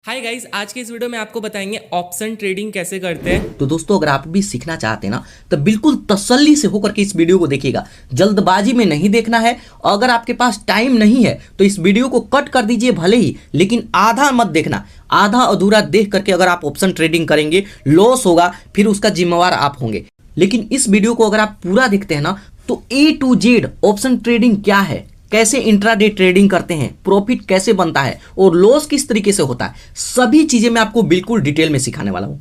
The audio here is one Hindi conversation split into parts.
हाय गाइस, आज के इस वीडियो में आपको बताएंगे ऑप्शन ट्रेडिंग कैसे करते हैं। तो दोस्तों अगर आप भी सीखना चाहते हैं ना तो बिल्कुल तसल्ली से होकर के इस वीडियो को देखिएगा। जल्दबाजी में नहीं देखना है। अगर आपके पास टाइम नहीं है तो इस वीडियो को कट कर दीजिए भले ही, लेकिन आधा मत देखना। आधा अधूरा देख करके अगर आप ऑप्शन ट्रेडिंग करेंगे लॉस होगा, फिर उसका जिम्मेवार आप होंगे। लेकिन इस वीडियो को अगर आप पूरा देखते हैं ना तो A to Z option trading क्या है, कैसे इंट्राडे ट्रेडिंग करते हैं, प्रॉफिट कैसे बनता है और लॉस किस तरीके से होता है, सभी चीजें मैं आपको बिल्कुल डिटेल में सिखाने वाला हूं।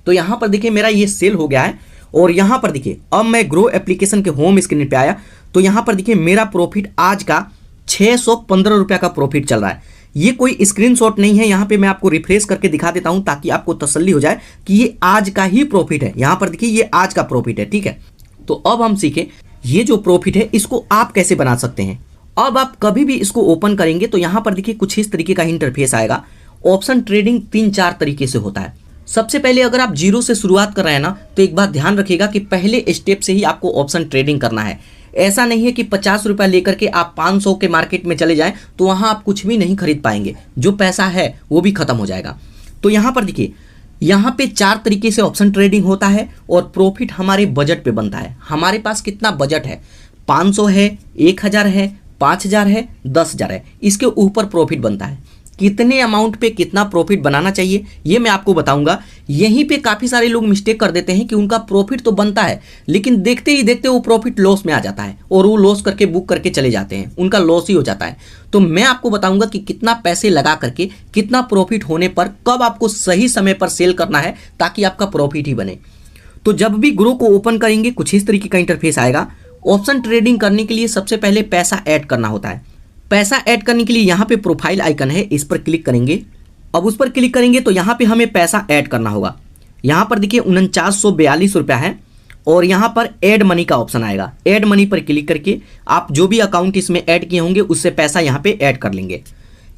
तो यहां पर देखिए मेरा ये सेल हो गया है और यहां पर देखिए अब मैं ग्रो एप्लीकेशन के होम स्क्रीन पे आया तो यहां पर देखिए मेरा प्रॉफिट आज का 615 रुपया का प्रॉफिट चल रहा है। ये कोई स्क्रीनशॉट नहीं है, यहां पे मैं आपको रिफ्रेश करके दिखा देता हूं ताकि आपको तसल्ली हो जाए कि ये आज का ही प्रॉफिट है। यहां पर देखिए ये आज का प्रॉफिट है, ठीक है। तो अब हम सीखे ये जो प्रॉफिट है इसको आप कैसे बना सकते हैं। अब आप कभी भी इसको ओपन करेंगे तो यहां पर देखिए कुछ इस तरीके का इंटरफेस आएगा। ऑप्शन ट्रेडिंग 3-4 तरीके से होता है। सबसे पहले अगर आप जीरो से शुरुआत कर रहे हैं ना तो एक बात ध्यान रखिएगा कि पहले स्टेप से ही आपको ऑप्शन ट्रेडिंग करना है। ऐसा नहीं है कि 50 रुपया लेकर के आप 500 के मार्केट में चले जाएं तो वहां आप कुछ भी नहीं खरीद पाएंगे, जो पैसा है वो भी खत्म हो जाएगा। तो यहां पर देखिए यहाँ पे 4 तरीके से ऑप्शन ट्रेडिंग होता है और प्रॉफिट हमारे बजट पे बनता है। हमारे पास कितना बजट है, 500 है, 1000 है, 5000 है, 10,000 है, इसके ऊपर प्रॉफिट बनता है। कितने अमाउंट पे कितना प्रॉफिट बनाना चाहिए ये मैं आपको बताऊंगा। यहीं पे काफ़ी सारे लोग मिस्टेक कर देते हैं कि उनका प्रॉफिट तो बनता है लेकिन देखते ही देखते वो प्रॉफिट लॉस में आ जाता है और वो लॉस करके बुक करके चले जाते हैं, उनका लॉस ही हो जाता है। तो मैं आपको बताऊंगा कि कितना पैसे लगा करके कितना प्रॉफिट होने पर कब आपको सही समय पर सेल करना है ताकि आपका प्रॉफिट ही बने। तो जब भी ग्रो को ओपन करेंगे कुछ इस तरीके का इंटरफेस आएगा। ऑप्शन ट्रेडिंग करने के लिए सबसे पहले पैसा ऐड करना होता है। पैसा ऐड करने के लिए यहाँ पे प्रोफाइल आइकन है, इस पर क्लिक करेंगे। अब उस पर क्लिक करेंगे तो यहाँ पे हमें पैसा ऐड करना होगा। यहाँ पर देखिए 4942 रुपया है और यहाँ पर ऐड मनी का ऑप्शन आएगा। ऐड मनी पर क्लिक करके आप जो भी अकाउंट इसमें ऐड किए होंगे उससे पैसा यहाँ पे ऐड कर लेंगे।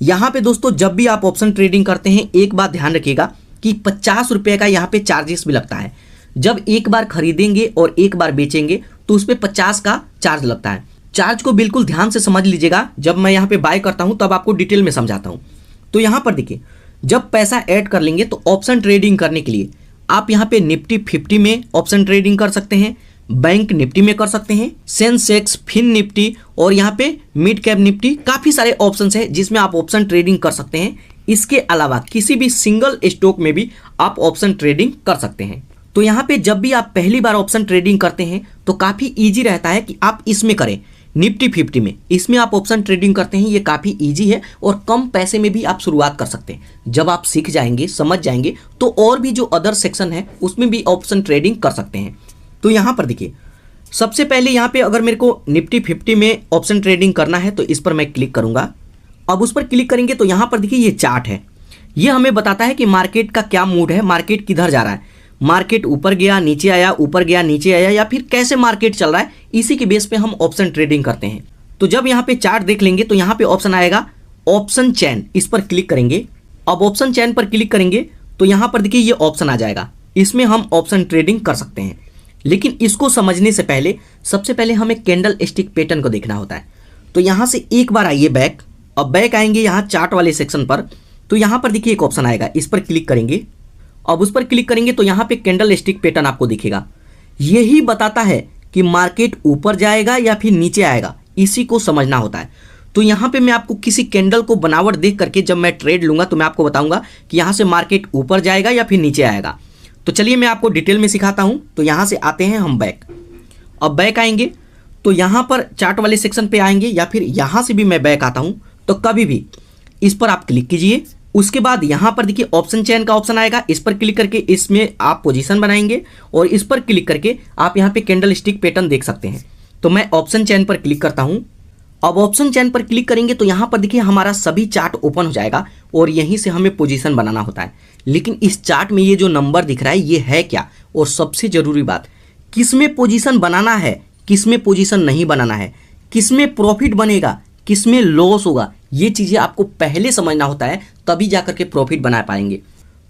यहाँ पे दोस्तों जब भी आप ऑप्शन ट्रेडिंग करते हैं एक बात ध्यान रखिएगा कि 50 रुपये का यहाँ पे चार्जेस भी लगता है। जब एक बार खरीदेंगे और एक बार बेचेंगे तो उस पर 50 का चार्ज लगता है। चार्ज को बिल्कुल ध्यान से समझ लीजिएगा, जब मैं यहाँ पे बाय करता हूँ तब आपको डिटेल में समझाता हूँ। तो यहाँ पर देखिए जब पैसा ऐड कर लेंगे तो ऑप्शन ट्रेडिंग करने के लिए आप यहाँ पे निफ्टी 50 में ऑप्शन ट्रेडिंग कर सकते हैं, बैंक निफ्टी में कर सकते हैं, सेंसेक्स, फिन निफ्टी और यहाँ पे मिड कैप निफ्टी, काफ़ी सारे ऑप्शन है जिसमें आप ऑप्शन ट्रेडिंग कर सकते हैं। इसके अलावा किसी भी सिंगल स्टॉक में भी आप ऑप्शन ट्रेडिंग कर सकते हैं। तो यहाँ पे जब भी आप पहली बार ऑप्शन ट्रेडिंग करते हैं तो काफ़ी इजी रहता है कि आप इसमें करें, निफ्टी 50 में। इसमें आप ऑप्शन ट्रेडिंग करते हैं, ये काफ़ी इजी है और कम पैसे में भी आप शुरुआत कर सकते हैं। जब आप सीख जाएंगे, समझ जाएंगे तो और भी जो अदर सेक्शन है उसमें भी ऑप्शन ट्रेडिंग कर सकते हैं। तो यहाँ पर देखिए सबसे पहले यहाँ पे अगर मेरे को निफ्टी 50 में ऑप्शन ट्रेडिंग करना है तो इस पर मैं क्लिक करूँगा। अब उस पर क्लिक करेंगे तो यहाँ पर देखिए ये चार्ट है, ये हमें बताता है कि मार्केट का क्या मूड है, मार्केट किधर जा रहा है। मार्केट ऊपर गया नीचे आया, ऊपर गया नीचे आया, या फिर कैसे मार्केट चल रहा है, इसी के बेस पे हम ऑप्शन ट्रेडिंग करते हैं। तो जब यहाँ पे चार्ट देख लेंगे तो यहाँ पे ऑप्शन आएगा ऑप्शन चेन, इस पर क्लिक करेंगे। अब ऑप्शन चेन पर क्लिक करेंगे तो यहाँ पर देखिए ये ऑप्शन आ जाएगा, इसमें हम ऑप्शन ट्रेडिंग कर सकते हैं। लेकिन इसको समझने से पहले सबसे पहले हमें कैंडल स्टिक पैटर्न को देखना होता है। तो यहाँ से एक बार आइए बैक। अब बैक आएंगे यहाँ चार्ट वाले सेक्शन पर तो यहाँ पर देखिए एक ऑप्शन आएगा, इस पर क्लिक करेंगे। अब उस पर क्लिक करेंगे तो यहाँ पे कैंडल स्टिक पैटर्न आपको दिखेगा। यही बताता है कि मार्केट ऊपर जाएगा या फिर नीचे आएगा, इसी को समझना होता है। तो यहाँ पे मैं आपको किसी कैंडल को बनावट देख करके जब मैं ट्रेड लूंगा तो मैं आपको बताऊंगा कि यहाँ से मार्केट ऊपर जाएगा या फिर नीचे आएगा। तो चलिए मैं आपको डिटेल में सिखाता हूँ। तो यहाँ से आते हैं हम बैक। अब बैक आएंगे तो यहाँ पर चार्ट वाले सेक्शन पे आएंगे या फिर यहाँ से भी मैं बैक आता हूँ तो कभी भी इस पर आप क्लिक कीजिए। उसके बाद यहाँ पर देखिए ऑप्शन चेन का ऑप्शन आएगा, इस पर क्लिक करके इसमें आप पोजीशन बनाएंगे और इस पर क्लिक करके आप यहाँ पे कैंडल स्टिक पैटर्न देख सकते हैं। तो मैं ऑप्शन चेन पर क्लिक करता हूँ। अब ऑप्शन चेन पर क्लिक करेंगे तो यहाँ पर देखिए हमारा सभी चार्ट ओपन हो जाएगा और यहीं से हमें पोजीशन बनाना होता है। लेकिन इस चार्ट में ये जो नंबर दिख रहा है ये है क्या, और सबसे जरूरी बात किस में पोजीशन बनाना है, किस में पोजीशन नहीं बनाना है, किस में प्रॉफिट बनेगा, किस में लॉस होगा, ये चीज़ें आपको पहले समझना होता है, तभी जाकर के प्रॉफिट बना पाएंगे।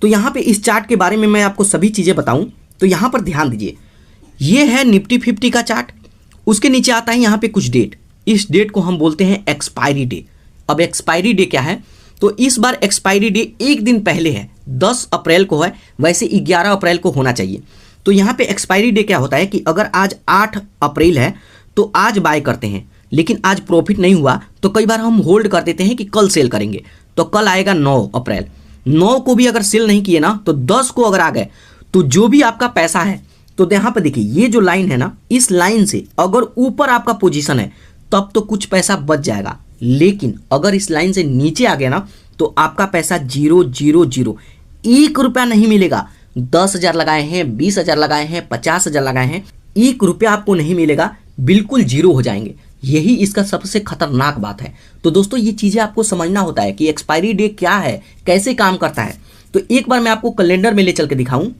तो यहाँ पे इस चार्ट के बारे में मैं आपको सभी चीज़ें बताऊं तो यहाँ पर ध्यान दीजिए, ये है निफ्टी 50 का चार्ट। उसके नीचे आता है यहाँ पे कुछ डेट, इस डेट को हम बोलते हैं एक्सपायरी डे। अब एक्सपायरी डे क्या है, तो इस बार एक्सपायरी डे एक दिन पहले है, 10 अप्रैल को है, वैसे 11 अप्रैल को होना चाहिए। तो यहाँ पे एक्सपायरी डे क्या होता है कि अगर आज 8 अप्रैल है तो आज बाय करते हैं, लेकिन आज प्रॉफिट नहीं हुआ तो कई बार हम होल्ड कर देते हैं कि कल सेल करेंगे। तो कल आएगा 9 अप्रैल, 9 को भी अगर सेल नहीं किए ना तो 10 को अगर आ गए तो जो भी आपका पैसा है, तो यहाँ पर देखिए ये जो लाइन है ना, इस लाइन से अगर ऊपर आपका पोजीशन है तब तो कुछ पैसा बच जाएगा, लेकिन अगर इस लाइन से नीचे आ गया ना तो आपका पैसा 0 0 0, 1 रुपया नहीं मिलेगा। 10,000 लगाए हैं, 20,000 लगाए हैं, 50,000 लगाए हैं, 1 रुपया आपको नहीं मिलेगा, बिल्कुल जीरो हो जाएंगे। यही इसका सबसे खतरनाक बात है। तो दोस्तों ये चीजें आपको समझना होता है कि एक्सपायरी डे क्या है, कैसे काम करता है। तो एक बार मैं आपको कैलेंडर में ले चल के दिखाऊं।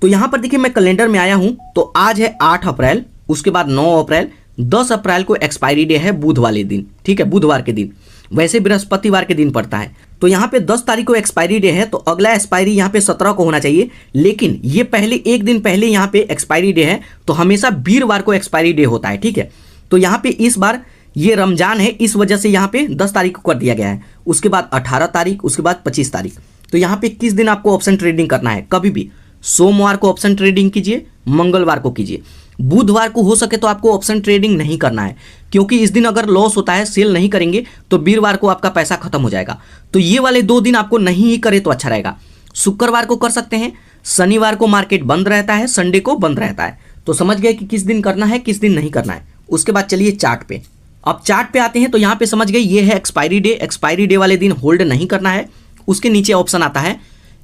तो यहां पर देखिए मैं कैलेंडर में आया हूं, तो आज है 8 अप्रैल, उसके बाद 9 अप्रैल, 10 अप्रैल को एक्सपायरी डे है, बुध वाले दिन, ठीक है, बुधवार के दिन, वैसे बृहस्पतिवार के दिन पड़ता है। तो यहाँ पे 10 तारीख को एक्सपायरी डे है, तो अगला एक्सपायरी यहाँ पे 17 को होना चाहिए, लेकिन ये पहले एक दिन पहले यहाँ पे एक्सपायरी डे है, तो हमेशा वीरवार को एक्सपायरी डे होता है, ठीक है। तो यहाँ पे इस बार ये रमजान है, इस वजह से यहाँ पे 10 तारीख को कर दिया गया है, उसके बाद 18 तारीख, उसके बाद 25 तारीख। तो यहाँ पे किस दिन आपको ऑप्शन ट्रेडिंग करना है, कभी भी सोमवार को ऑप्शन ट्रेडिंग कीजिए, मंगलवार को कीजिए, बुधवार को हो सके तो आपको ऑप्शन ट्रेडिंग नहीं करना है, क्योंकि इस दिन अगर लॉस होता है, सेल नहीं करेंगे तो वीरवार को आपका पैसा खत्म हो जाएगा। तो ये वाले 2 दिन आपको नहीं ही करे तो अच्छा रहेगा। शुक्रवार को कर सकते हैं, शनिवार को मार्केट बंद रहता है, संडे को बंद रहता है। तो समझ गए कि किस दिन करना है, किस दिन नहीं करना है। उसके बाद चलिए चार्ट पे, अब चार्ट पे आते हैं। तो यहाँ पे समझ गए ये है एक्सपायरी डे, एक्सपायरी डे वाले दिन होल्ड नहीं करना है। उसके नीचे ऑप्शन आता है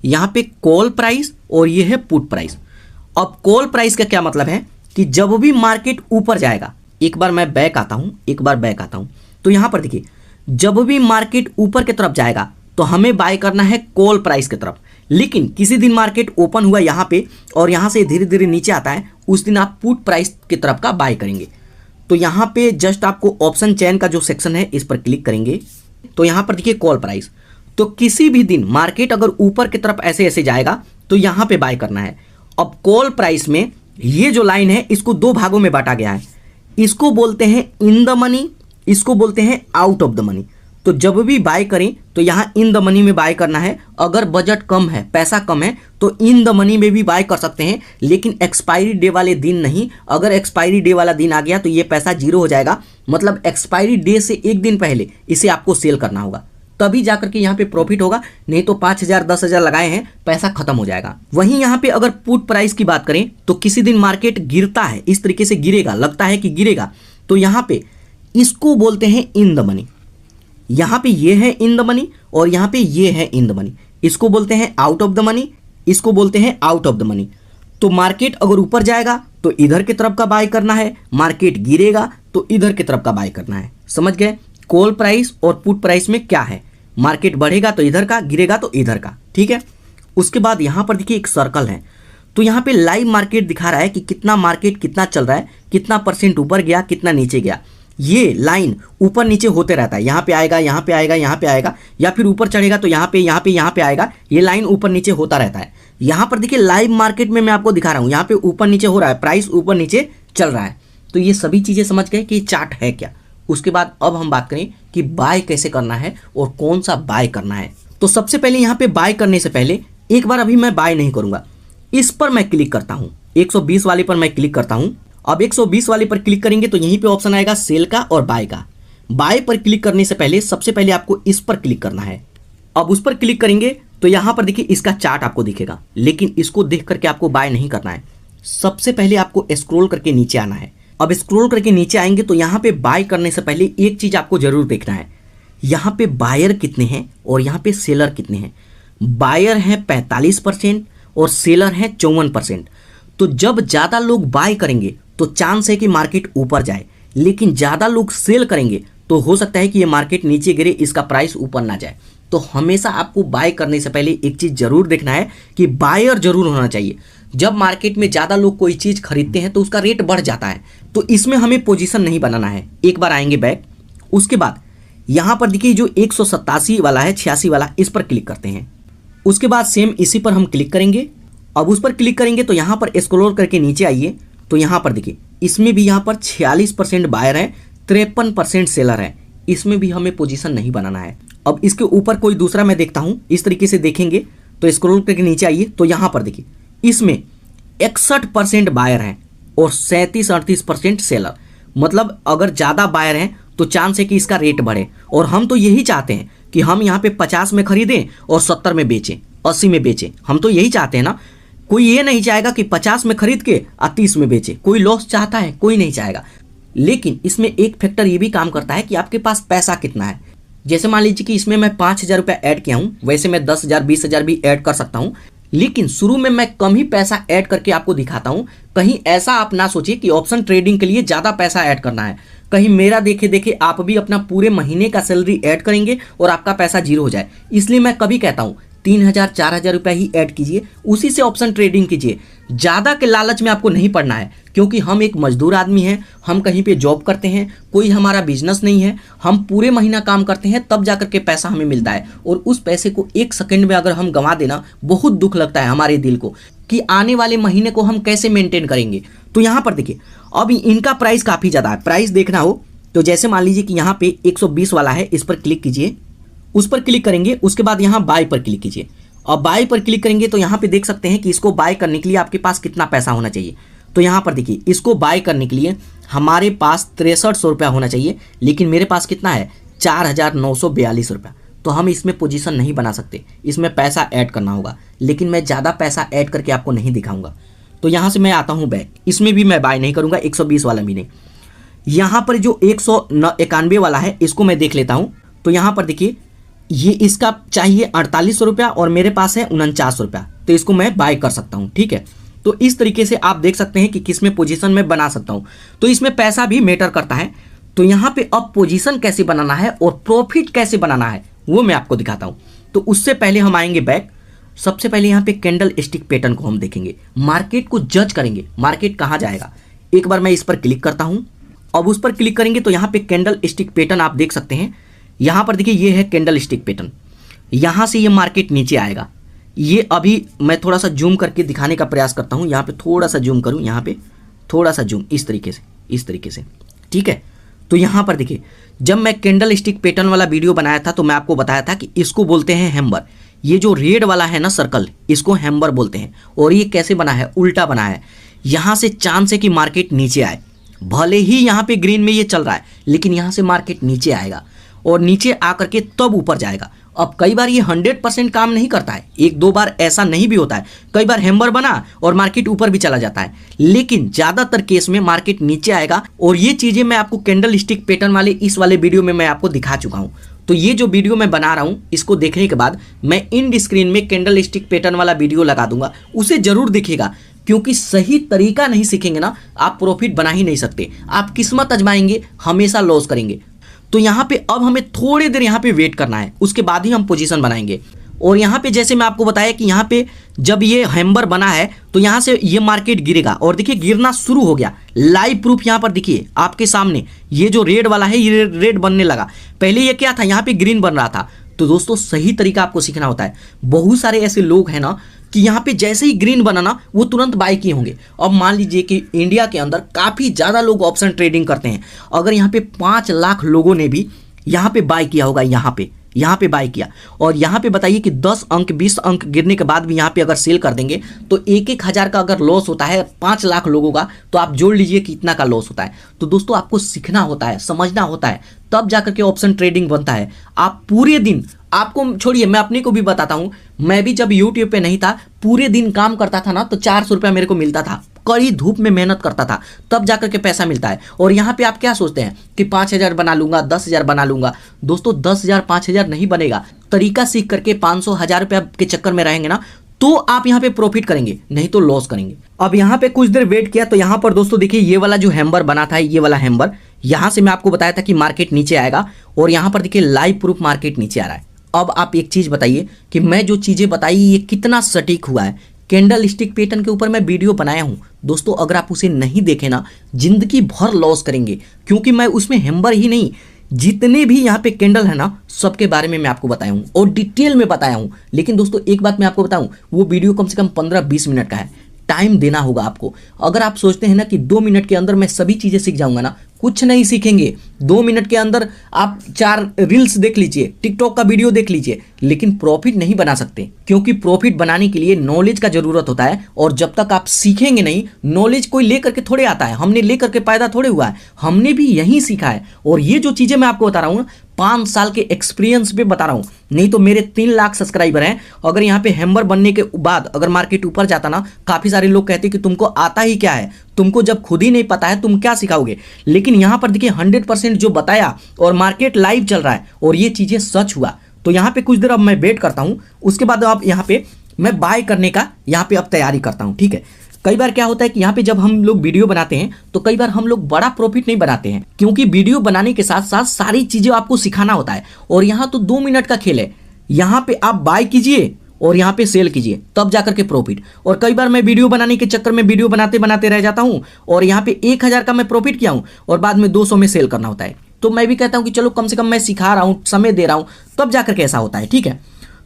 यहाँ पे कॉल प्राइस और ये है पुट प्राइस। अब कॉल प्राइस का क्या मतलब है कि जब भी मार्केट ऊपर जाएगा, एक बार मैं बैक आता हूं, एक बार बैक आता हूं, तो यहां पर देखिए जब भी मार्केट ऊपर की तरफ जाएगा तो हमें बाय करना है कॉल प्राइस की तरफ। लेकिन किसी दिन मार्केट ओपन हुआ यहां पे और यहां से धीरे धीरे नीचे आता है, उस दिन आप पुट प्राइस की तरफ का बाय करेंगे। तो यहां पे जस्ट आपको ऑप्शन चेन का जो सेक्शन है इस पर क्लिक करेंगे, तो यहां पर देखिए कॉल प्राइस। तो किसी भी दिन मार्केट अगर ऊपर की तरफ ऐसे ऐसे जाएगा तो यहां पे बाय करना है। अब कॉल प्राइस में ये जो लाइन है इसको 2 भागों में बांटा गया है, इसको बोलते हैं इन द मनी, इसको बोलते हैं आउट ऑफ द मनी। तो जब भी बाय करें तो यहाँ इन द मनी में बाय करना है। अगर बजट कम है, पैसा कम है, तो इन द मनी में भी बाय कर सकते हैं, लेकिन एक्सपायरी डे वाले दिन नहीं। अगर एक्सपायरी डे वाला दिन आ गया तो ये पैसा जीरो हो जाएगा, मतलब एक्सपायरी डे से एक दिन पहले इसे आपको सेल करना होगा, तभी जाकर के यहाँ पे प्रॉफिट होगा। नहीं तो 5,000 10,000 लगाए हैं, पैसा खत्म हो जाएगा। वहीं यहाँ पे अगर पुट प्राइस की बात करें तो किसी दिन मार्केट गिरता है, इस तरीके से गिरेगा, लगता है कि गिरेगा, तो यहाँ पे इसको बोलते हैं इन द मनी। यहाँ पे ये है इन द मनी और यहाँ पे ये है इन द मनी, इसको बोलते हैं आउट ऑफ द मनी, इसको बोलते हैं आउट ऑफ द मनी। तो मार्केट अगर ऊपर जाएगा तो इधर की तरफ का बाय करना है, मार्केट गिरेगा तो इधर की तरफ का बाय करना है। समझ गए कॉल प्राइस और पुट प्राइस में क्या है, मार्केट बढ़ेगा तो इधर का, गिरेगा तो इधर का, ठीक है। उसके बाद यहाँ पर देखिए एक सर्कल है, तो यहाँ पे लाइव मार्केट दिखा रहा है कि कितना मार्केट कितना चल रहा है, कितना परसेंट ऊपर गया, कितना नीचे गया। ये लाइन ऊपर नीचे होते रहता है, यहाँ पे आएगा, यहाँ पे आएगा, यहाँ पे आएगा, या फिर ऊपर चढ़ेगा तो यहाँ पे यहाँ पे यहाँ पे आएगा। ये लाइन ऊपर नीचे होता रहता है। यहाँ पर देखिए लाइव मार्केट में मैं आपको दिखा रहा हूँ, यहाँ पे ऊपर नीचे हो रहा है, प्राइस ऊपर नीचे चल रहा है। तो ये सभी चीजें समझ गए कि चार्ट है क्या। उसके बाद अब हम बात करें कि बाय कैसे करना है और कौन सा बाय करना है। तो सबसे पहले यहाँ पे बाय करने से पहले एक बार अभी मैं बाय नहीं करूंगा, इस पर मैं क्लिक करता हूँ, 120 वाले पर मैं क्लिक करता हूँ। अब 120 वाले पर क्लिक करेंगे तो यहीं पे ऑप्शन आएगा सेल का और बाय का। बाय पर क्लिक करने से पहले सबसे पहले आपको इस पर क्लिक करना है। अब उस पर क्लिक करेंगे तो यहाँ पर देखिए इसका चार्ट आपको दिखेगा, लेकिन इसको देख करके आपको बाय नहीं करना है। सबसे पहले आपको स्क्रॉल करके नीचे आना है। अब स्क्रॉल करके नीचे आएंगे तो यहाँ पे बाय करने से पहले एक चीज आपको जरूर देखना है, यहाँ पे बायर कितने हैं और यहाँ पे सेलर कितने हैं। बायर हैं 45% और सेलर हैं 54%। तो जब ज़्यादा लोग बाय करेंगे तो चांस है कि मार्केट ऊपर जाए, लेकिन ज़्यादा लोग सेल करेंगे तो हो सकता है कि ये मार्केट नीचे गिरे, इसका प्राइस ऊपर ना जाए। तो हमेशा आपको बाय करने से पहले एक चीज़ जरूर देखना है कि बायर जरूर होना चाहिए। जब मार्केट में ज़्यादा लोग कोई चीज़ खरीदते हैं तो उसका रेट बढ़ जाता है, तो इसमें हमें पोजीशन नहीं बनाना है। एक बार आएंगे बैक, उसके बाद यहाँ पर देखिए जो 187 वाला है, 86 वाला, इस पर क्लिक करते हैं। उसके बाद सेम इसी पर हम क्लिक करेंगे। अब उस पर क्लिक करेंगे तो यहाँ पर स्क्रॉल करके नीचे आइए तो यहाँ पर देखिए इसमें भी यहाँ पर 46% बायर है, 53% सेलर है। इसमें भी हमें पोजीशन नहीं बनाना है। अब इसके ऊपर कोई दूसरा मैं देखता हूँ, इस तरीके से देखेंगे तो स्क्रॉल करके नीचे आइए तो यहाँ पर देखिए इसमें 61% बायर हैं और 37-38% सेलर। मतलब अगर ज़्यादा बायर हैं तो चांस है कि इसका रेट बढ़े, और हम तो यही चाहते हैं कि हम यहाँ पे 50 में खरीदें और 70 में बेचें, 80 में बेचें। हम तो यही चाहते हैं ना, कोई ये नहीं चाहेगा कि 50 में खरीद के 30 में बेचे। कोई लॉस चाहता है? कोई नहीं चाहेगा। लेकिन इसमें एक फैक्टर ये भी काम करता है कि आपके पास पैसा कितना है। जैसे मान लीजिए कि इसमें मैं 5,000 रुपया ऐड किया हूँ, वैसे मैं 10,000 20,000 भी ऐड कर सकता हूँ, लेकिन शुरू में मैं कम ही पैसा ऐड करके आपको दिखाता हूँ। कहीं ऐसा आप ना सोचिए कि ऑप्शन ट्रेडिंग के लिए ज़्यादा पैसा ऐड करना है, कहीं मेरा देखे देखे आप भी अपना पूरे महीने का सैलरी ऐड करेंगे और आपका पैसा जीरो हो जाए। इसलिए मैं कभी कहता हूँ 3,000 4,000 रुपया ही ऐड कीजिए, उसी से ऑप्शन ट्रेडिंग कीजिए। ज़्यादा के लालच में आपको नहीं पड़ना है, क्योंकि हम एक मजदूर आदमी हैं, हम कहीं पे जॉब करते हैं, कोई हमारा बिजनेस नहीं है, हम पूरे महीना काम करते हैं तब जाकर के पैसा हमें मिलता है। और उस पैसे को एक सेकंड में अगर हम गंवा देना, बहुत दुख लगता है हमारे दिल को कि आने वाले महीने को हम कैसे मेंटेन करेंगे। तो यहाँ पर देखिए अब इनका प्राइस काफ़ी ज़्यादा है। प्राइस देखना हो तो जैसे मान लीजिए कि यहाँ पे 120 वाला है, इस पर क्लिक कीजिए, उस पर क्लिक करेंगे, उसके बाद यहाँ बाय पर क्लिक कीजिए। और बाय पर क्लिक करेंगे तो यहाँ पे देख सकते हैं कि इसको बाय करने के लिए आपके पास कितना पैसा होना चाहिए। तो यहाँ पर देखिए इसको बाय करने के लिए हमारे पास 6300 रुपया होना चाहिए, लेकिन मेरे पास कितना है 4,942 रुपया। तो हम इसमें पोजीशन नहीं बना सकते, इसमें पैसा ऐड करना होगा, लेकिन मैं ज़्यादा पैसा ऐड करके आपको नहीं दिखाऊंगा। तो यहाँ से मैं आता हूँ बैक, इसमें भी मैं बाय नहीं करूँगा, 120 वाला भी नहीं। यहाँ पर जो 191 वाला है इसको मैं देख लेता हूँ। तो यहाँ पर देखिए ये इसका चाहिए 4800 रुपया और मेरे पास है 49 रुपया, तो इसको मैं बाय कर सकता हूँ। ठीक है, तो इस तरीके से आप देख सकते हैं कि किस में पोजीशन में बना सकता हूँ। तो इसमें पैसा भी मैटर करता है। तो यहाँ पे अब पोजीशन कैसे बनाना है और प्रॉफिट कैसे बनाना है वो मैं आपको दिखाता हूँ। तो उससे पहले हम आएंगे बैक। सबसे पहले यहाँ पे कैंडल स्टिक पैटर्न को हम देखेंगे, मार्केट को जज करेंगे, मार्केट कहाँ जाएगा। एक बार मैं इस पर क्लिक करता हूँ। अब उस पर क्लिक करेंगे तो यहाँ पे कैंडल स्टिक पैटर्न आप देख सकते हैं। यहाँ पर देखिए ये है कैंडल स्टिक पैटर्न, यहाँ से ये मार्केट नीचे आएगा। ये अभी मैं थोड़ा सा जूम करके दिखाने का प्रयास करता हूँ। यहाँ पे थोड़ा सा जूम करूँ, यहाँ पे थोड़ा सा जूम, इस तरीके से ठीक है। तो यहाँ पर देखिए जब मैं कैंडल स्टिक पैटर्न वाला वीडियो बनाया था तो मैं आपको बताया था कि इसको बोलते हैं हैम्बर। ये जो रेड वाला है ना सर्कल, इसको हैम्बर बोलते हैं। और ये कैसे बना है, उल्टा बना है। यहाँ से चांस है कि मार्केट नीचे आए, भले ही यहाँ पे ग्रीन में ये चल रहा है, लेकिन यहाँ से मार्केट नीचे आएगा और नीचे आकर के तब ऊपर जाएगा। अब कई बार ये 100% काम नहीं करता है, एक दो बार ऐसा नहीं भी होता है। कई बार हैम्बर बना और मार्केट ऊपर भी चला जाता है, लेकिन ज़्यादातर केस में मार्केट नीचे आएगा। और ये चीज़ें मैं आपको कैंडल स्टिक पैटर्न वाले इस वाले वीडियो में मैं आपको दिखा चुका हूँ। तो ये जो वीडियो मैं बना रहा हूँ इसको देखने के बाद मैं इन स्क्रीन में कैंडल स्टिक पैटर्न वाला वीडियो लगा दूंगा, उसे जरूर देखिएगा। क्योंकि सही तरीका नहीं सीखेंगे ना, आप प्रॉफिट बना ही नहीं सकते। आप किस्मत आजमाएंगे, हमेशा लॉस करेंगे। तो यहाँ पे अब हमें थोड़ी देर यहाँ पे वेट करना है, उसके बाद ही हम पोजीशन बनाएंगे। और यहाँ पे जैसे मैं आपको बताया कि यहाँ पे जब ये हैम्बर बना है तो यहाँ से ये मार्केट गिरेगा। और देखिए गिरना शुरू हो गया, लाइव प्रूफ यहाँ पर देखिए आपके सामने। ये जो रेड वाला है ये रेड बनने लगा, पहले ये क्या था, यहाँ पे ग्रीन बन रहा था। तो दोस्तों सही तरीका आपको सीखना होता है। बहुत सारे ऐसे लोग हैं ना कि यहाँ पे जैसे ही ग्रीन बना ना वो तुरंत बाय किए होंगे। अब मान लीजिए कि इंडिया के अंदर काफ़ी ज़्यादा लोग ऑप्शन ट्रेडिंग करते हैं। अगर यहाँ पे 5 लाख लोगों ने भी यहाँ पे बाय किया होगा, यहाँ पे बाय किया, और यहाँ पे बताइए कि 10 अंक 20 अंक गिरने के बाद भी यहाँ पे अगर सेल कर देंगे तो 1-1 हज़ार का अगर लॉस होता है 5 लाख लोगों का, तो आप जोड़ लीजिए कितना का लॉस होता है। तो दोस्तों आपको सीखना होता है, समझना होता है, तब जाकर के ऑप्शन ट्रेडिंग बनता है। आप पूरे दिन, आपको छोड़िए मैं अपने को भी बताता हूँ, मैं भी जब यूट्यूब पे नहीं था पूरे दिन काम करता था ना तो 400 रुपया मेरे को मिलता था। कड़ी धूप में मेहनत करता था, तब जाकर के पैसा मिलता है। और यहाँ पे आप क्या सोचते हैं कि 5,000 बना लूंगा, 10,000 बना लूंगा। दोस्तों 10,000 5,000 नहीं बनेगा। तरीका सीख करके 500 1000 रुपया के चक्कर में रहेंगे ना तो आप यहाँ पे प्रॉफिट करेंगे, नहीं तो लॉस करेंगे। अब यहाँ पे कुछ देर वेट किया तो यहाँ पर दोस्तों देखिए ये वाला जो हैम्बर बना था, ये वाला हैम्बर, यहाँ से मैं आपको बताया था कि मार्केट नीचे आएगा। और यहाँ पर देखिए लाइव प्रूफ मार्केट नीचे आ रहा है। अब आप एक चीज़ बताइए कि मैं जो चीज़ें बताई ये कितना सटीक हुआ है। कैंडल स्टिक पैटर्न के ऊपर मैं वीडियो बनाया हूँ दोस्तों, अगर आप उसे नहीं देखें ना जिंदगी भर लॉस करेंगे। क्योंकि मैं उसमें हैम्बर ही नहीं, जितने भी यहाँ पे कैंडल है ना सबके बारे में मैं आपको बताया हूँ और डिटेल में बताया हूँ। लेकिन दोस्तों एक बात मैं आपको बताऊँ, वो वीडियो कम से कम 15-20 मिनट का है। टाइम देना होगा आपको। अगर आप सोचते हैं ना कि 2 मिनट के अंदर मैं सभी चीज़ें सीख जाऊँगा ना, कुछ नहीं सीखेंगे। 2 मिनट के अंदर आप 4 रील्स देख लीजिए, टिकटॉक का वीडियो देख लीजिए, लेकिन प्रॉफिट नहीं बना सकते, क्योंकि प्रॉफिट बनाने के लिए नॉलेज का जरूरत होता है। और जब तक आप सीखेंगे नहीं, नॉलेज कोई लेकर के थोड़े आता है, हमने लेकर के पैदा थोड़े हुआ है, हमने भी यही सीखा है। और ये जो चीजें मैं आपको बता रहा हूँ 5 साल के एक्सपीरियंस पे बता रहा हूँ। नहीं तो मेरे 3 लाख सब्सक्राइबर हैं, अगर यहाँ पे हैमर बनने के बाद अगर मार्केट ऊपर जाता ना, काफी सारे लोग कहते कि तुमको आता ही क्या है, तुमको जब खुद ही नहीं पता है तुम क्या सिखाओगे। लेकिन यहाँ पर देखिए 100% जो बताया और मार्केट लाइव चल रहा है और ये चीजें सच हुआ। तो यहाँ पे कुछ देर अब मैं वेट करता हूँ, उसके बाद आप यहाँ पे मैं बाय करने का यहाँ पे अब तैयारी करता हूँ। ठीक है, कई बार क्या होता है कि यहाँ पे जब हम लोग वीडियो बनाते हैं तो कई बार हम लोग बड़ा प्रॉफिट नहीं बनाते हैं, क्योंकि वीडियो बनाने के साथ साथ सारी चीजें आपको सिखाना होता है। और यहाँ तो 2 मिनट का खेल है, यहाँ पे आप बाय कीजिए और यहाँ पे सेल कीजिए, तब जाकर के प्रॉफिट। और कई बार मैं वीडियो बनाने के चक्कर में वीडियो बनाते बनाते रह जाता हूँ और यहाँ पे 1000 का मैं प्रॉफिट किया हूँ और बाद में 200 में सेल करना होता है। तो मैं भी कहता हूँ कि चलो कम से कम मैं सिखा रहा हूँ, समय दे रहा हूँ, तब जाकर के ऐसा होता है। ठीक है,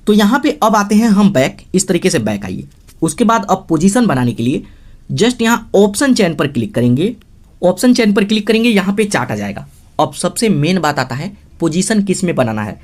तो यहाँ पे अब आते हैं हम बैक, इस तरीके से बैक आइए। उसके बाद अब पोजीशन बनाने के लिए जस्ट यहाँ ऑप्शन चेन पर क्लिक करेंगे, ऑप्शन चेन पर क्लिक करेंगे, यहाँ पे चार्ट आ जाएगा। अब सबसे मेन बात आता है पोजीशन किस में बनाना है।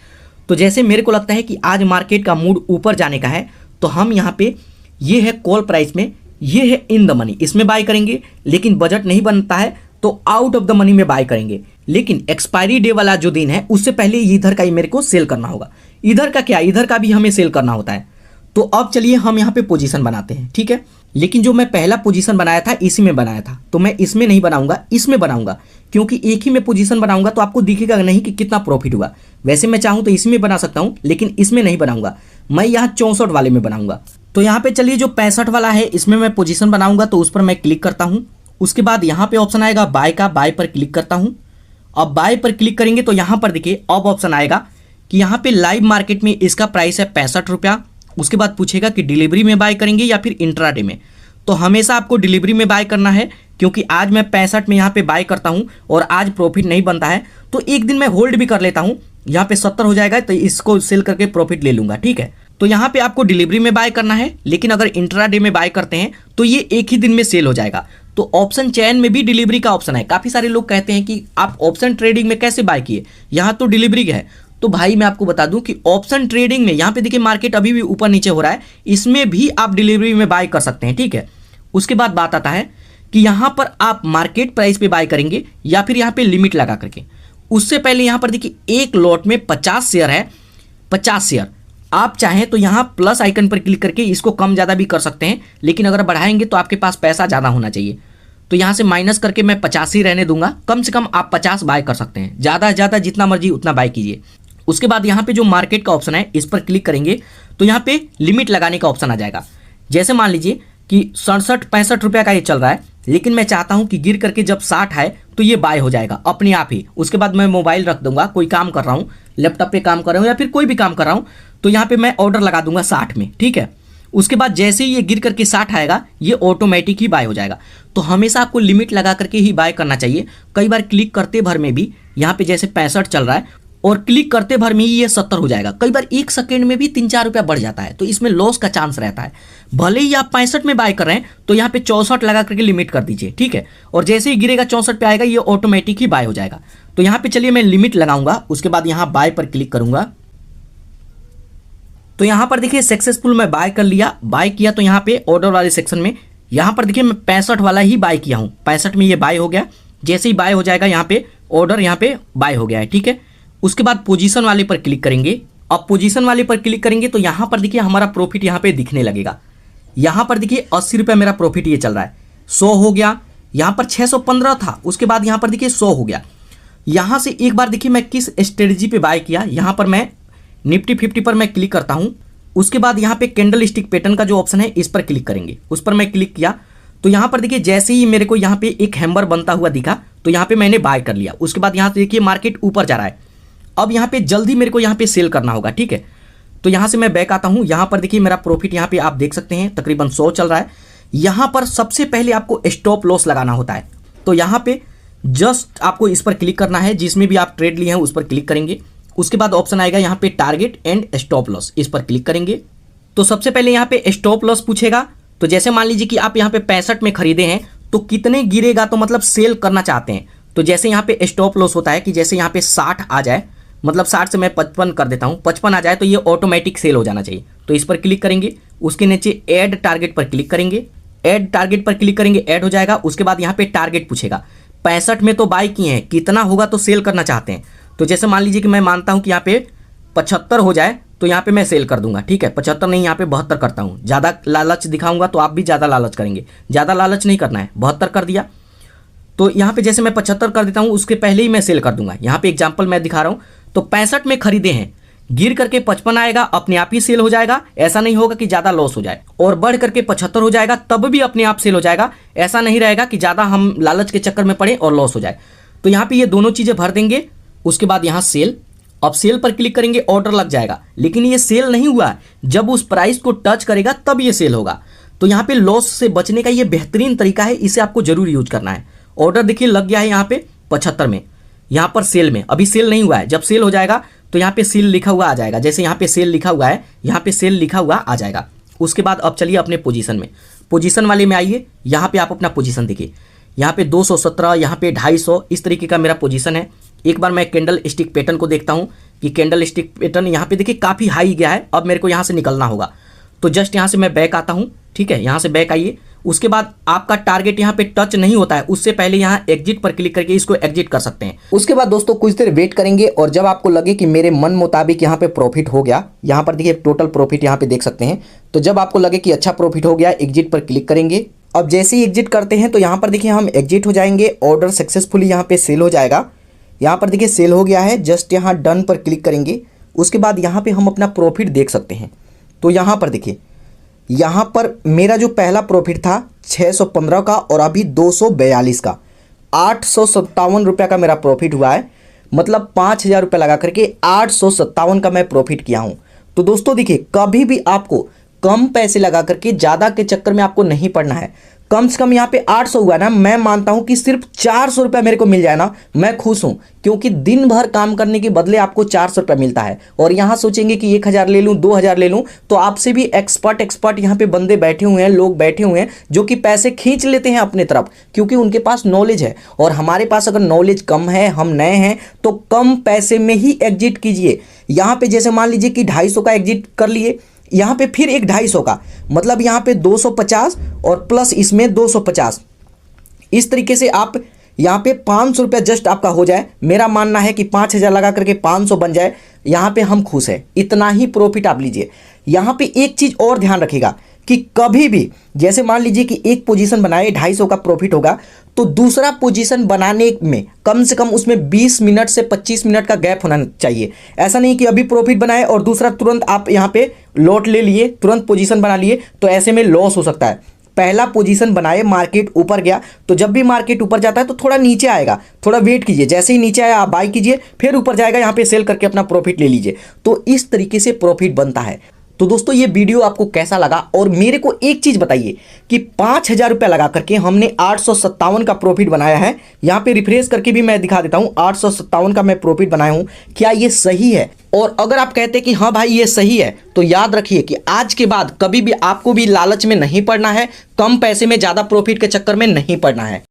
तो जैसे मेरे को लगता है कि आज मार्केट का मूड ऊपर जाने का है, तो हम यहाँ पे ये है कॉल प्राइस में, ये है इन द मनी, इसमें बाय करेंगे। लेकिन बजट नहीं बनता है तो आउट ऑफ द मनी में बाय करेंगे। लेकिन एक्सपायरी डे वाला जो दिन है उससे पहले इधर का ही मेरे को सेल करना होगा। इधर का क्या, इधर का भी हमें सेल करना होता है। तो अब चलिए हम यहाँ पे पोजीशन बनाते हैं। ठीक है, लेकिन जो मैं पहला पोजीशन बनाया था इसी में बनाया था, तो मैं इसमें नहीं बनाऊंगा, इसमें बनाऊंगा, क्योंकि एक ही में पोजीशन बनाऊंगा तो आपको दिखेगा नहीं कि कितना प्रॉफिट हुआ। वैसे मैं चाहूँ तो इसमें बना सकता हूँ, लेकिन इसमें नहीं बनाऊंगा, मैं यहाँ 64 वाले में बनाऊंगा। तो यहाँ पे चलिए जो 65 वाला है इसमें मैं पोजीशन बनाऊंगा, तो उस पर मैं क्लिक करता हूँ। उसके बाद यहाँ पे ऑप्शन आएगा बाय का, बाय पर क्लिक करता हूँ। अब बाय पर क्लिक करेंगे तो यहाँ पर देखिए अब ऑप्शन आएगा कि यहाँ पे लाइव मार्केट में इसका प्राइस है 65 रुपया। उसके बाद पूछेगा कि डिलीवरी में बाय करेंगे या फिर इंट्राडे में। तो हमेशा आपको डिलीवरी में बाय करना है, क्योंकि आज मैं 65 में यहाँ पे बाय करता हूँ और आज प्रॉफिट नहीं बनता है, तो एक दिन मैं होल्ड भी कर लेता हूँ। यहाँ पे 70 हो जाएगा तो इसको सेल करके प्रॉफिट ले लूंगा। ठीक है, तो यहाँ पे आपको डिलीवरी में बाय करना है, लेकिन अगर इंट्राडे में बाय करते हैं तो ये एक ही दिन में सेल हो जाएगा। तो ऑप्शन चेन में भी डिलीवरी का ऑप्शन है। काफी सारे लोग कहते हैं कि आप ऑप्शन ट्रेडिंग में कैसे बाय किए, यहाँ तो डिलीवरी है। तो भाई मैं आपको बता दूं कि ऑप्शन ट्रेडिंग में यहाँ पे देखिए मार्केट अभी भी ऊपर नीचे हो रहा है, इसमें भी आप डिलीवरी में बाय कर सकते हैं। ठीक है, उसके बाद बात आता है कि यहाँ पर आप मार्केट प्राइस पे बाय करेंगे या फिर यहाँ पे लिमिट लगा करके। उससे पहले यहाँ पर देखिए एक लॉट में 50 शेयर है, 50 शेयर। आप चाहें तो यहाँ प्लस आइकन पर क्लिक करके इसको कम ज़्यादा भी कर सकते हैं, लेकिन अगर बढ़ाएंगे तो आपके पास पैसा ज़्यादा होना चाहिए। तो यहाँ से माइनस करके मैं 50 ही रहने दूंगा, कम से कम आप 50 बाय कर सकते हैं, ज़्यादा से ज़्यादा जितना मर्जी उतना बाय कीजिए। उसके बाद यहाँ पे जो मार्केट का ऑप्शन है इस पर क्लिक करेंगे तो यहाँ पे लिमिट लगाने का ऑप्शन आ जाएगा। जैसे मान लीजिए कि 67-65 रुपया का ये चल रहा है, लेकिन मैं चाहता हूँ कि गिर करके जब 60 है तो ये बाय हो जाएगा अपने आप ही। उसके बाद मैं मोबाइल रख दूंगा, कोई काम कर रहा हूँ, लैपटॉप पे काम कर रहा हूँ या फिर कोई भी काम कर रहा हूँ, तो यहाँ पे मैं ऑर्डर लगा दूंगा 60 में। ठीक है, उसके बाद जैसे ही ये गिर करके 60 आएगा ये ऑटोमेटिक ही बाय हो जाएगा। तो हमेशा आपको लिमिट लगा करके ही बाय करना चाहिए। कई बार क्लिक करते भर में भी यहाँ पे जैसे 65 चल रहा है और क्लिक करते भर में ही ये 70 हो जाएगा, कई बार 1 सेकेंड में भी 3-4 रुपया बढ़ जाता है, तो इसमें लॉस का चांस रहता है। भले ही आप 65 में बाय कर रहे हैं तो यहाँ पे 64 लगा करके लिमिट कर दीजिए। ठीक है, और जैसे ही गिरेगा 64 पे आएगा ये ऑटोमेटिक ही बाय हो जाएगा। तो यहाँ पे चलिए मैं लिमिट लगाऊंगा, उसके बाद यहाँ बाय पर क्लिक करूंगा। तो यहाँ पर देखिए सक्सेसफुल मैं बाय कर लिया। बाय किया तो यहाँ पे ऑर्डर वाले सेक्शन में यहाँ पर देखिए मैं 65 वाला ही बाय किया हूँ, 65 में ये बाय हो गया। जैसे ही बाय हो जाएगा यहाँ पे ऑर्डर यहाँ पे बाय हो गया है। ठीक है, उसके बाद पोजीशन वाले पर क्लिक करेंगे। अब पोजीशन वाले पर क्लिक करेंगे तो यहाँ पर देखिए हमारा प्रॉफिट यहाँ पे दिखने लगेगा। यहाँ पर देखिए 80 रुपया मेरा प्रॉफिट ये चल रहा है, 100 हो गया। यहाँ पर 615 था, उसके बाद यहाँ पर देखिए 100 हो गया। यहाँ से एक बार देखिए मैं किस स्ट्रेटजी पे बाय किया, यहाँ पर मैं निफ्टी 50 पर मैं क्लिक करता हूँ। उसके बाद यहाँ पे कैंडल स्टिक पैटर्न का जो ऑप्शन है इस पर क्लिक करेंगे, उस पर मैं क्लिक किया तो यहाँ पर देखिए जैसे ही मेरे को यहाँ पे एक हैमर बनता हुआ दिखा तो यहाँ पे मैंने बाय कर लिया। उसके बाद यहाँ से देखिए मार्केट ऊपर जा रहा है, अब यहाँ पे जल्दी मेरे को यहाँ पे सेल करना होगा। ठीक है, तो यहाँ से मैं बैक आता हूँ। यहाँ पर देखिए मेरा प्रॉफिट यहाँ पे आप देख सकते हैं तकरीबन 100 चल रहा है। यहाँ पर सबसे पहले आपको स्टॉप लॉस लगाना होता है, तो यहाँ पे जस्ट आपको इस पर क्लिक करना है, जिसमें भी आप ट्रेड लिए हैं उस पर क्लिक करेंगे। उसके बाद ऑप्शन आएगा यहाँ पे टारगेट एंड स्टॉप लॉस, इस पर क्लिक करेंगे। तो सबसे पहले यहाँ पे स्टॉप लॉस पूछेगा। तो जैसे मान लीजिए कि आप यहाँ पे 65 में खरीदे हैं तो कितने गिरेगा, तो मतलब सेल करना चाहते हैं तो जैसे यहाँ पे स्टॉप लॉस होता है कि जैसे यहाँ पे 60 आ जाए, मतलब 60 से मैं 55 कर देता हूँ, 55 आ जाए तो ये ऑटोमेटिक सेल हो जाना चाहिए। तो इस पर क्लिक करेंगे, उसके नीचे ऐड टारगेट पर क्लिक करेंगे, ऐड टारगेट पर क्लिक करेंगे, ऐड हो जाएगा। उसके बाद यहाँ पे टारगेट पूछेगा, 65 में तो बाय किए हैं, कितना होगा तो सेल करना चाहते हैं। तो जैसे मान लीजिए कि मैं मानता हूँ कि यहाँ पे 75 हो जाए तो यहाँ पे मैं सेल कर दूंगा, ठीक है। 75 नहीं, यहाँ पे 72 करता हूँ। ज़्यादा लालच दिखाऊंगा तो आप भी ज़्यादा लालच करेंगे, ज़्यादा लालच नहीं करना है। 72 कर दिया, तो यहाँ पे जैसे मैं 75 कर देता हूँ, उसके पहले ही मैं सेल कर दूंगा। यहाँ पे एग्जाम्पल मैं दिखा रहा हूँ। तो 65 में खरीदे हैं, गिर करके 55 आएगा, अपने आप ही सेल हो जाएगा। ऐसा नहीं होगा कि ज़्यादा लॉस हो जाए। और बढ़ करके 75 हो जाएगा, तब भी अपने आप सेल हो जाएगा। ऐसा नहीं रहेगा कि ज़्यादा हम लालच के चक्कर में पड़े और लॉस हो जाए। तो यहाँ पे ये दोनों चीज़ें भर देंगे। उसके बाद यहाँ सेल, अब सेल पर क्लिक करेंगे, ऑर्डर लग जाएगा। लेकिन ये सेल नहीं हुआ, जब उस प्राइस को टच करेगा तब ये सेल होगा। तो यहाँ पे लॉस से बचने का ये बेहतरीन तरीका है, इसे आपको जरूर यूज करना है। ऑर्डर देखिए लग गया है यहाँ पे 75 में, यहाँ पर सेल में अभी सेल नहीं हुआ है। जब सेल हो जाएगा तो यहाँ पे सेल लिखा हुआ आ जाएगा। जैसे यहाँ पे सेल लिखा हुआ है, यहाँ पे सेल लिखा हुआ आ जाएगा। उसके बाद अब चलिए अपने पोजीशन में, पोजीशन वाले में आइए। यहाँ पे आप अपना पोजीशन देखिए, यहाँ पे 217, यहाँ पे 250, इस तरीके का मेरा पोजीशन है। एक बार मैं कैंडल स्टिक पैटर्न को देखता हूँ कि कैंडल स्टिक पैटर्न यहाँ पे देखिए काफ़ी हाई गया है। अब मेरे को यहाँ से निकलना होगा, तो जस्ट यहाँ से मैं बैक आता हूँ, ठीक है। यहाँ से बैक आइए। उसके बाद आपका टारगेट यहाँ पे टच नहीं होता है, उससे पहले यहाँ एग्जिट पर क्लिक करके इसको एग्जिट कर सकते हैं। उसके बाद दोस्तों कुछ देर वेट करेंगे और जब आपको लगे कि मेरे मन मुताबिक यहाँ पे प्रॉफिट हो गया, यहाँ पर देखिए टोटल प्रॉफिट यहाँ पे देख सकते हैं। तो जब आपको लगे कि अच्छा प्रॉफिट हो गया, एग्जिट पर क्लिक करेंगे। अब जैसे ही एग्जिट करते हैं तो यहाँ पर देखिए हम एग्जिट हो जाएंगे, ऑर्डर सक्सेसफुली यहाँ पे सेल हो जाएगा। यहाँ पर देखिए सेल हो गया है, जस्ट यहाँ डन पर क्लिक करेंगे। उसके बाद यहाँ पे हम अपना प्रॉफिट देख सकते हैं। तो यहाँ पर देखिए, यहाँ पर मेरा जो पहला प्रॉफिट था 615 का और अभी 242 का, 857 रुपये का मेरा प्रॉफिट हुआ है। मतलब 5000 रुपये लगा करके 857 का मैं प्रॉफिट किया हूँ। तो दोस्तों देखिए, कभी भी आपको कम पैसे लगा करके ज़्यादा के चक्कर में आपको नहीं पड़ना है। कम से कम यहाँ पे 800 हुआ ना, मैं मानता हूँ कि सिर्फ 400 रुपये मेरे को मिल जाए ना, मैं खुश हूँ। क्योंकि दिन भर काम करने के बदले आपको 400 रुपये मिलता है। और यहाँ सोचेंगे कि 1000 ले लूँ, 2000 ले लूँ, तो आपसे भी एक्सपर्ट यहाँ पे बंदे बैठे हुए हैं, लोग बैठे हुए हैं जो कि पैसे खींच लेते हैं अपने तरफ, क्योंकि उनके पास नॉलेज है। और हमारे पास अगर नॉलेज कम है, हम नए हैं, तो कम पैसे में ही एग्जिट कीजिए। यहाँ पे जैसे मान लीजिए कि 250 का एग्जिट कर लिए, यहाँ पे फिर एक 250 का, मतलब यहाँ पे 250 और प्लस इसमें 250। इस तरीके से आप यहाँ पे 500 रुपये जस्ट आपका हो जाए। मेरा मानना है कि 5000 लगा करके 500 बन जाए, यहाँ पे हम खुश हैं। इतना ही प्रॉफिट आप लीजिए। यहाँ पे एक चीज़ और ध्यान रखिएगा कि कभी भी जैसे मान लीजिए कि एक पोजीशन बनाए 250 का प्रॉफिट होगा, तो दूसरा पोजीशन बनाने में कम से कम उसमें 20 मिनट से 25 मिनट का गैप होना चाहिए। ऐसा नहीं कि अभी प्रॉफिट बनाए और दूसरा तुरंत आप यहाँ पे लॉट ले लिए, तुरंत पोजीशन बना लिए, तो ऐसे में लॉस हो सकता है। पहला पोजीशन बनाए, मार्केट ऊपर गया, तो जब भी मार्केट ऊपर जाता है तो थोड़ा नीचे आएगा, थोड़ा वेट कीजिए। जैसे ही नीचे आया आप बाई कीजिए, फिर ऊपर जाएगा, यहाँ पे सेल करके अपना प्रॉफिट ले लीजिए। तो इस तरीके से प्रॉफिट बनता है। तो दोस्तों ये वीडियो आपको कैसा लगा, और मेरे को एक चीज़ बताइए कि 5000 रुपये लगा करके हमने 857 का प्रॉफिट बनाया है। यहाँ पे रिफ्रेश करके भी मैं दिखा देता हूँ, 857 का मैं प्रॉफिट बनाया हूँ। क्या ये सही है? और अगर आप कहते हैं कि हाँ भाई ये सही है, तो याद रखिए कि आज के बाद कभी भी आपको भी लालच में नहीं पड़ना है, कम पैसे में ज़्यादा प्रॉफिट के चक्कर में नहीं पड़ना है।